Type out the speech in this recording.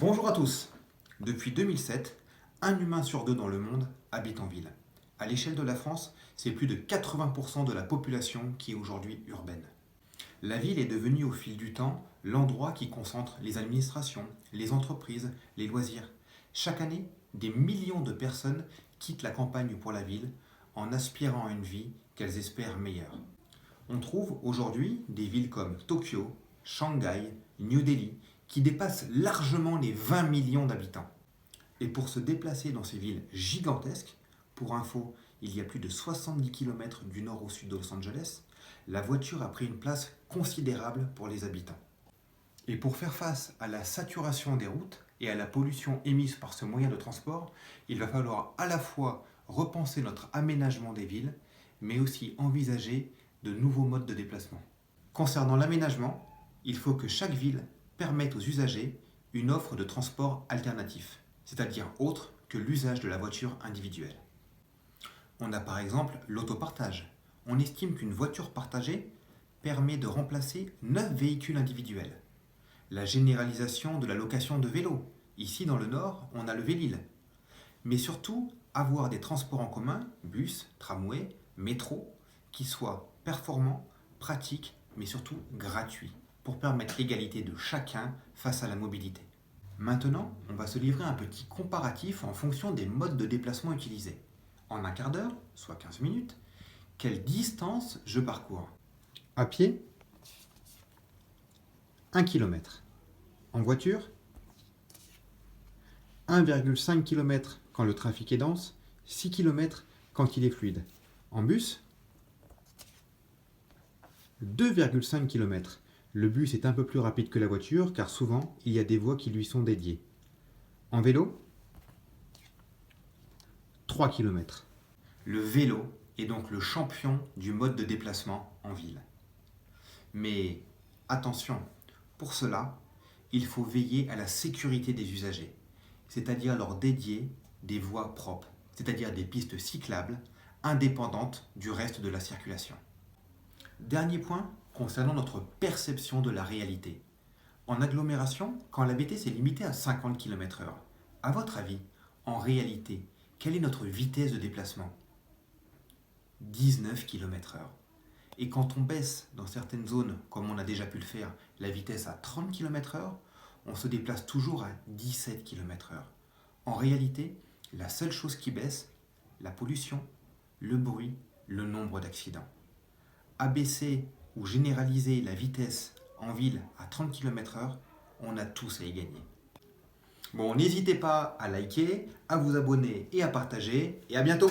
Bonjour à tous. Depuis 2007, un humain sur deux dans le monde habite en ville. À l'échelle de la France, c'est plus de 80% de la population qui est aujourd'hui urbaine. La ville est devenue au fil du temps l'endroit qui concentre les administrations, les entreprises, les loisirs. Chaque année, des millions de personnes quittent la campagne pour la ville en aspirant à une vie qu'elles espèrent meilleure. On trouve aujourd'hui des villes comme Tokyo, Shanghai, New Delhi qui dépassent largement les 20 millions d'habitants. Et pour se déplacer dans ces villes gigantesques, pour info, il y a plus de 70 km du nord au sud de Los Angeles, la voiture a pris une place considérable pour les habitants. Et pour faire face à la saturation des routes et à la pollution émise par ce moyen de transport, il va falloir à la fois repenser notre aménagement des villes, mais aussi envisager de nouveaux modes de déplacement. Concernant l'aménagement, il faut que chaque ville permette aux usagers une offre de transport alternatif, c'est-à-dire autre que l'usage de la voiture individuelle. On a par exemple l'autopartage. On estime qu'une voiture partagée permet de remplacer 9 véhicules individuels. La généralisation de la location de vélos. Ici dans le Nord, on a le Vélil. Mais surtout, avoir des transports en commun, bus, tramway, métro, qui soient performants, pratiques, mais surtout gratuits, pour permettre l'égalité de chacun face à la mobilité. Maintenant, on va se livrer un petit comparatif en fonction des modes de déplacement utilisés. En un quart d'heure, soit 15 minutes, quelle distance je parcours? À pied, 1 km. En voiture, 1,5 km quand le trafic est dense, 6 km quand il est fluide. En bus, 2,5 km. Le bus est un peu plus rapide que la voiture car souvent il y a des voies qui lui sont dédiées. En vélo, 3 km. Le vélo est donc le champion du mode de déplacement en ville. Mais attention, pour cela, il faut veiller à la sécurité des usagers, c'est-à-dire leur dédier des voies propres, c'est-à-dire des pistes cyclables indépendantes du reste de la circulation. Dernier point concernant notre perception de la réalité. En agglomération, quand la vitesse est limitée à 50 km/h, à votre avis, en réalité, quelle est notre vitesse de déplacement? 19 km/h. Et quand on baisse dans certaines zones, comme on a déjà pu le faire, la vitesse à 30 km/h, on se déplace toujours à 17 km/h. En réalité, la seule chose qui baisse, la pollution, le bruit, le nombre d'accidents. Abaisser ou généraliser la vitesse en ville à 30 km/h, on a tous à y gagner. Bon, n'hésitez pas à liker, à vous abonner et à partager, et à bientôt!